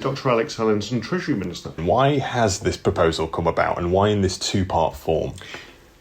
Dr. Alex Allinson, Treasury Minister. Why has this proposal come about, and why in this two-part form?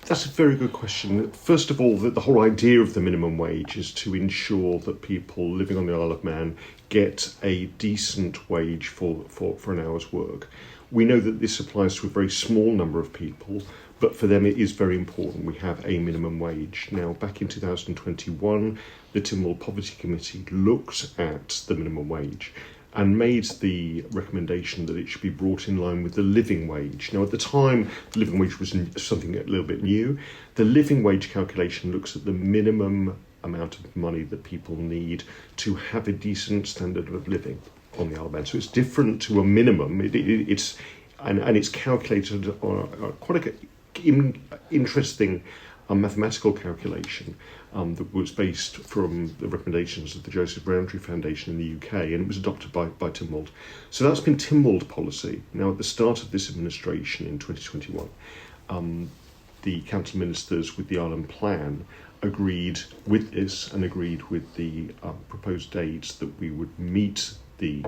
That's a very good question. First of all, the whole idea of the minimum wage is to ensure that people living on the Isle of Man get a decent wage for an hour's work. We know that this applies to a very small number of people, but for them it is very important we have a minimum wage. Now, back in 2021, the Tynwald Poverty Committee looked at the minimum wage and made the recommendation that it should be brought in line with the living wage. Now, at the time, the living wage was something a little bit new. The living wage calculation looks at the minimum amount of money that people need to have a decent standard of living on the Isle of Man. So it's different to a minimum. It's calculated on quite an interesting mathematical calculation that was based from the recommendations of the Joseph Rowntree Foundation in the UK, and it was adopted by Tynwald. So that's been Tynwald policy. Now, at the start of this administration in 2021, the council ministers with the Island Plan agreed with this and agreed with the proposed dates that we would meet the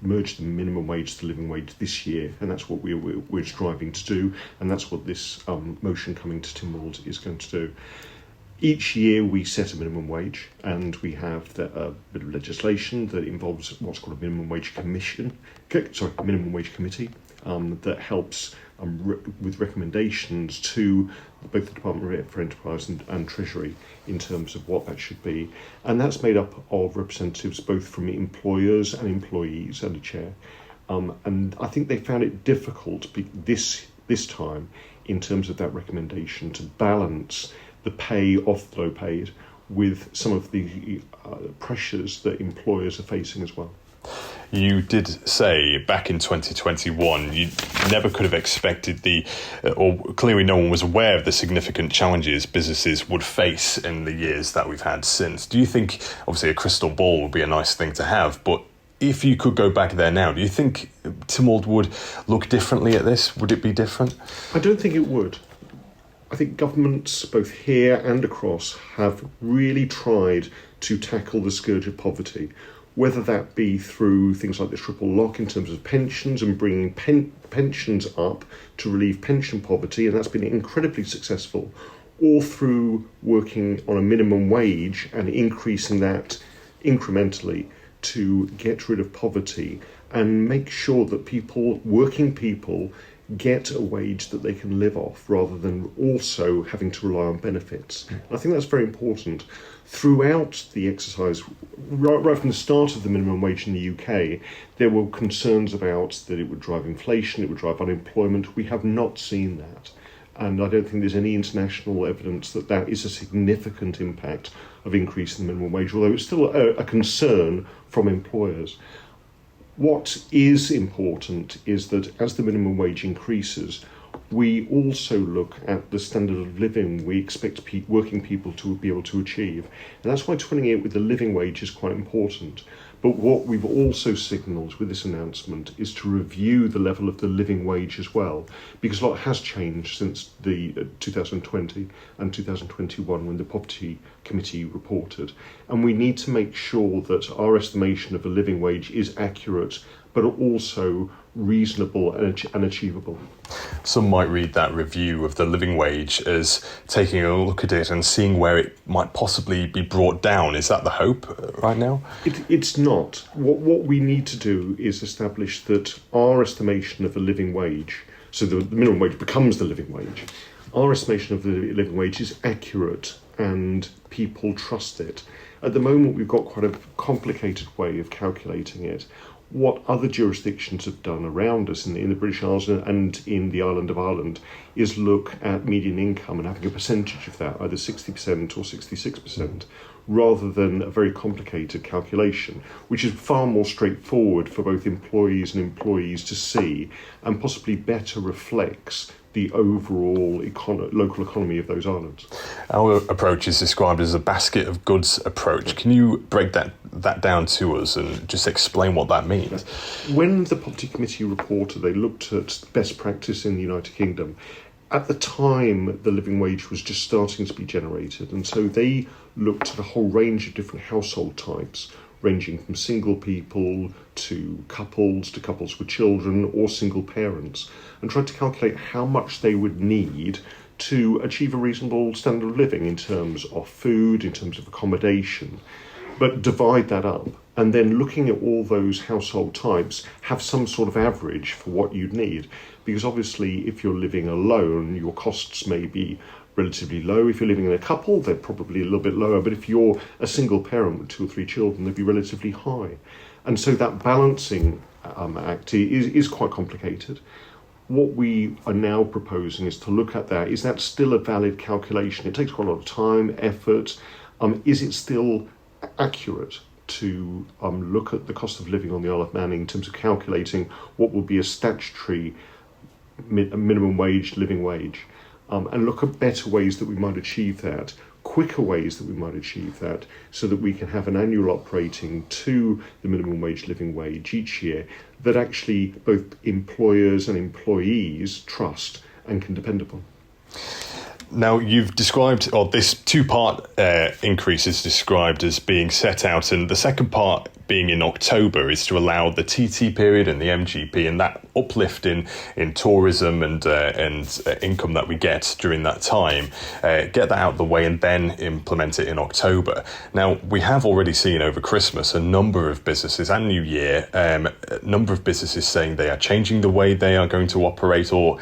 merge the minimum wage to the living wage this year, and that's what we're striving to do, and that's what this motion coming to Tynwald is going to do. Each year we set a minimum wage, and we have a bit of legislation that involves what's called a minimum wage committee that helps with recommendations to both the Department for Enterprise and Treasury in terms of what that should be. And that's made up of representatives both from employers and employees and a chair. And I think they found it difficult this time in terms of that recommendation to balance the pay of the low paid with some of the pressures that employers are facing as well. You did say back in 2021 you never could have expected or clearly no one was aware of the significant challenges businesses would face in the years that we've had since. Do you think, obviously a crystal ball would be a nice thing to have, but if you could go back there now, do you think Tynwald would look differently at this? Would it be different? I don't think it would. I think governments, both here and across, have really tried to tackle the scourge of poverty, whether that be through things like the triple lock in terms of pensions and bringing pensions up to relieve pension poverty, and that's been incredibly successful, or through working on a minimum wage and increasing that incrementally to get rid of poverty and make sure that working people, get a wage that they can live off rather than also having to rely on benefits. And I think that's very important. Throughout the exercise, right from the start of the minimum wage in the UK, there were concerns about that it would drive inflation, it would drive unemployment. We have not seen that. And I don't think there's any international evidence that that is a significant impact of increasing the minimum wage, although it's still a concern from employers. What is important is that as the minimum wage increases, we also look at the standard of living we expect working people to be able to achieve. And that's why twinning it with the living wage is quite important. But what we've also signalled with this announcement is to review the level of the living wage as well, because a lot has changed since the 2020 and 2021 when the Poverty Committee reported. And we need to make sure that our estimation of the living wage is accurate, but also reasonable and achievable. Some might read that review of the living wage as taking a look at it and seeing where it might possibly be brought down. Is that the hope right now? It's not. What we need to do is establish that our estimation of the living wage, so the minimum wage becomes the living wage, our estimation of the living wage is accurate and people trust it. At the moment, we've got quite a complicated way of calculating it. What other jurisdictions have done around us in the British Isles and in the island of Ireland is look at median income and having a percentage of that, either 60% or 66%, rather than a very complicated calculation, which is far more straightforward for both employees and employees to see and possibly better reflects the overall local economy of those islands. Our approach is described as a basket of goods approach. Can you break that down to us and just explain what that means? When the Poverty Committee reported, they looked at best practice in the United Kingdom. At the time, the living wage was just starting to be generated, and so they looked at a whole range of different household types ranging from single people to couples with children, or single parents, and tried to calculate how much they would need to achieve a reasonable standard of living in terms of food, in terms of accommodation, but divide that up, and then looking at all those household types, have some sort of average for what you'd need. Because obviously, if you're living alone, your costs may be relatively low. If you're living in a couple, they're probably a little bit lower. But if you're a single parent with 2 or 3 children, they'd be relatively high. And so that balancing act is quite complicated. What we are now proposing is to look at that. Is that still a valid calculation? It takes quite a lot of time, effort. Is it still accurate to look at the cost of living on the Isle of Man in terms of calculating what will be a statutory minimum wage, living wage, and look at better ways that we might achieve that, quicker ways that we might achieve that, so that we can have an annual operating to the minimum wage, living wage each year that actually both employers and employees trust and can depend upon. Now, you've described, or this 2-part increase is described as being set out, and the second part being in October is to allow the TT period and the MGP and that uplift in tourism and income that we get during that time, get that out of the way and then implement it in October. Now, we have already seen over Christmas a number of businesses and New Year, a number of businesses saying they are changing the way they are going to operate, or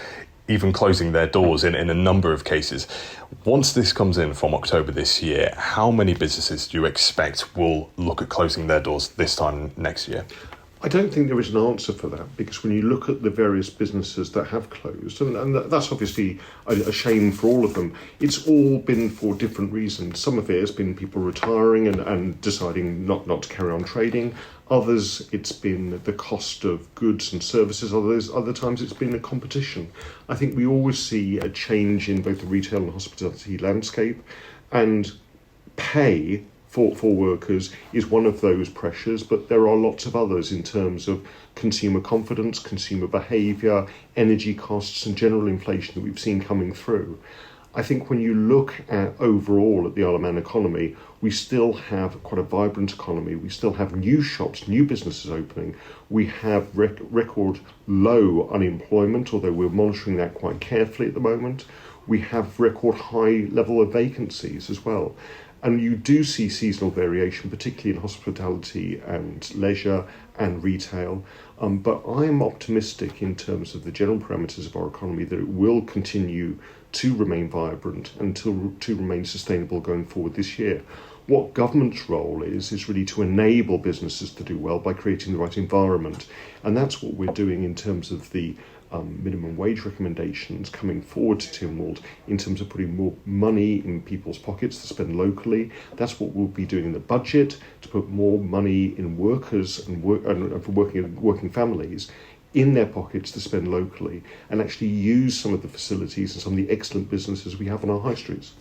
even closing their doors in a number of cases. Once this comes in from October this year, how many businesses do you expect will look at closing their doors this time next year? I don't think there is an answer for that, because when you look at the various businesses that have closed, and that's obviously a shame for all of them, it's all been for different reasons. Some of it has been people retiring and deciding not to carry on trading. Others, it's been the cost of goods and services. Other times it's been a competition. I think we always see a change in both the retail and hospitality landscape, and pay for workers is one of those pressures, but there are lots of others in terms of consumer confidence, consumer behaviour, energy costs and general inflation that we've seen coming through. I think when you look at overall at the Isle of Man economy, we still have quite a vibrant economy. We still have new shops, new businesses opening. We have record low unemployment, although we're monitoring that quite carefully at the moment. We have record high level of vacancies as well. And you do see seasonal variation, particularly in hospitality and leisure and retail. But I'm optimistic in terms of the general parameters of our economy that it will continue to remain vibrant and to remain sustainable going forward this year. What government's role is really to enable businesses to do well by creating the right environment. And that's what we're doing in terms of the minimum wage recommendations coming forward to Tynwald, in terms of putting more money in people's pockets to spend locally. That's what we'll be doing in the budget, to put more money in workers and for working families in their pockets to spend locally, and actually use some of the facilities and some of the excellent businesses we have on our high streets.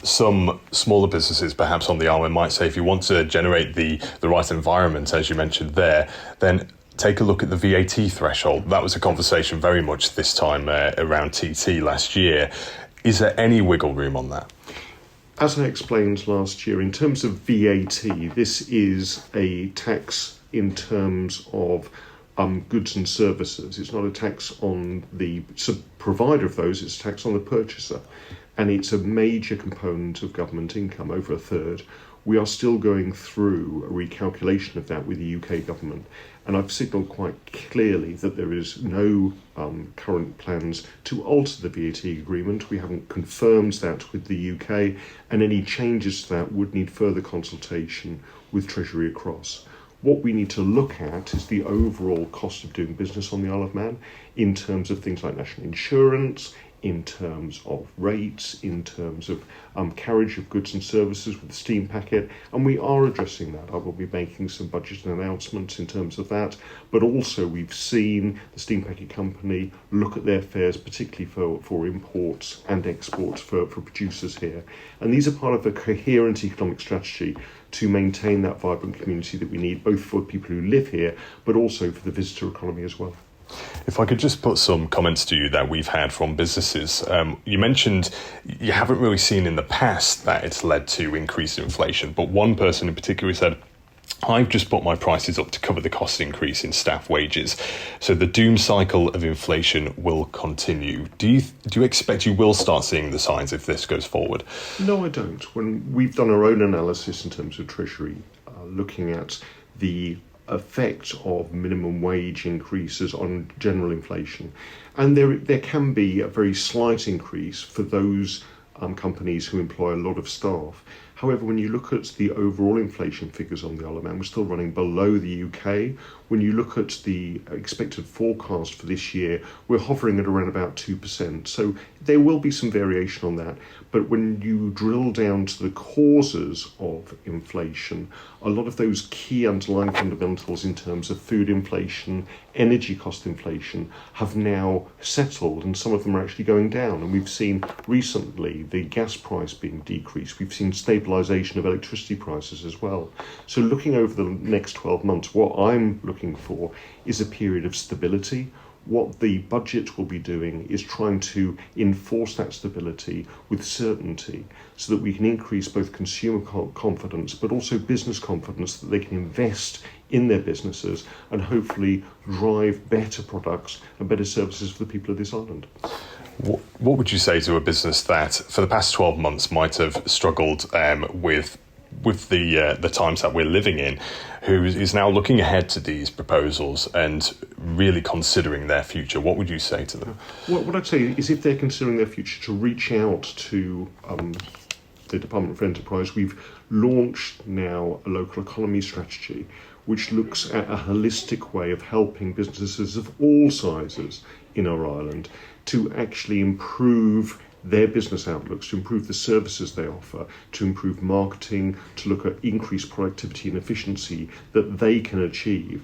Some smaller businesses perhaps on the island might say, if you want to generate the right environment, as you mentioned there, then take a look at the VAT threshold. That was a conversation very much this time around TT last year. Is there any wiggle room on that? As I explained last year, in terms of VAT, this is a tax in terms of goods and services. It's not a tax on the provider of those, it's a tax on the purchaser. And it's a major component of government income, over a third. We are still going through a recalculation of that with the UK government. And I've signalled quite clearly that there is no current plans to alter the VAT agreement. We haven't confirmed that with the UK, and any changes to that would need further consultation with Treasury across. What we need to look at is the overall cost of doing business on the Isle of Man, in terms of things like national insurance, in terms of rates, in terms of carriage of goods and services with the steam packet, and we are addressing that. I will be making some budget announcements in terms of that, but also we've seen the steam packet company look at their fares, particularly for imports and exports for producers here, and these are part of a coherent economic strategy to maintain that vibrant community that we need, both for people who live here, but also for the visitor economy as well. If I could just put some comments to you that we've had from businesses. You mentioned you haven't really seen in the past that it's led to increased inflation, but one person in particular said I've just put my prices up to cover the cost increase in staff wages. So the doom cycle of inflation will continue. Do you expect you will start seeing the signs if this goes forward? No, I don't. When we've done our own analysis in terms of Treasury, looking at the effect of minimum wage increases on general inflation, and there can be a very slight increase for those companies who employ a lot of staff. However, when you look at the overall inflation figures on the Isle of Man, we're still running below the UK. When you look at the expected forecast for this year, we're hovering at around about 2%. So there will be some variation on that. But when you drill down to the causes of inflation, a lot of those key underlying fundamentals in terms of food inflation, energy cost inflation have now settled, and some of them are actually going down. And we've seen recently the gas price being decreased. We've seen stabilisation of electricity prices as well. So looking over the next 12 months, what I'm looking for is a period of stability. What the budget will be doing is trying to enforce that stability with certainty so that we can increase both consumer confidence but also business confidence, that they can invest in their businesses and hopefully drive better products and better services for the people of this island. What would you say to a business that for the past 12 months might have struggled with the times that we're living in, who is now looking ahead to these proposals and really considering their future? What would you say to them? What I'd say is, if they're considering their future, to reach out to the Department for Enterprise. We've launched now a local economy strategy which looks at a holistic way of helping businesses of all sizes in our island to actually improve their business outlooks, to improve the services they offer, to improve marketing, to look at increased productivity and efficiency that they can achieve.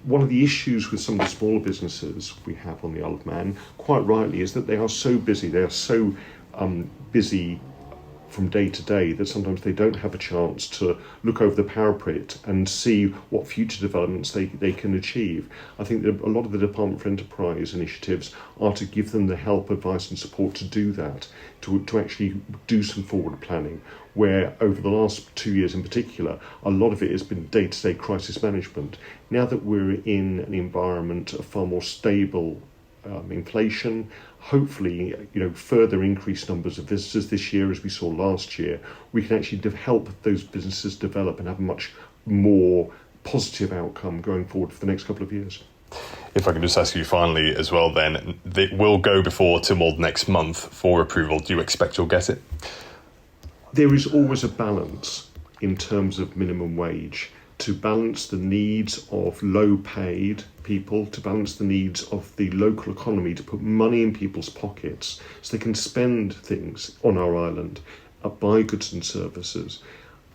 One of the issues with some of the smaller businesses we have on the Isle of Man, quite rightly, is that they are so busy. They are so busy from day to day that sometimes they don't have a chance to look over the parapet and see what future developments they can achieve. I think that a lot of the Department for Enterprise initiatives are to give them the help, advice and support to do that, to actually do some forward planning, where over the last 2 years in particular, a lot of it has been day-to-day crisis management. Now that we're in an environment of far more stable inflation, hopefully, further increased numbers of visitors this year as we saw last year, we can actually help those businesses develop and have a much more positive outcome going forward for the next couple of years. If I can just ask you finally as well then, it will go before Tynwald next month for approval. Do you expect you'll get it? There is always a balance in terms of minimum wage, to balance the needs of low-paid people, to balance the needs of the local economy, to put money in people's pockets so they can spend things on our island, buy goods and services.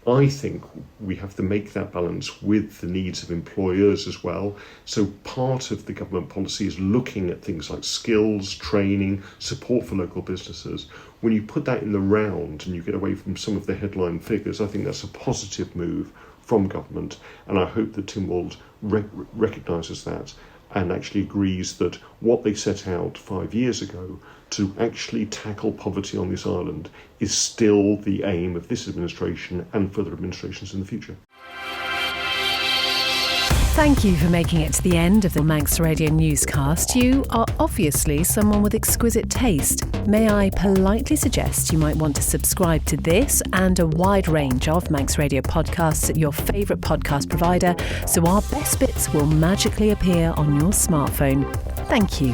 I think we have to make that balance with the needs of employers as well. So part of the government policy is looking at things like skills, training, support for local businesses. When you put that in the round and you get away from some of the headline figures, I think that's a positive move from government, and I hope that Tynwald recognises that and actually agrees that what they set out 5 years ago to actually tackle poverty on this island is still the aim of this administration and further administrations in the future. Thank you for making it to the end of the Manx Radio Newscast. You are obviously someone with exquisite taste. May I politely suggest you might want to subscribe to this and a wide range of Manx Radio podcasts at your favourite podcast provider, so our best bits will magically appear on your smartphone. Thank you.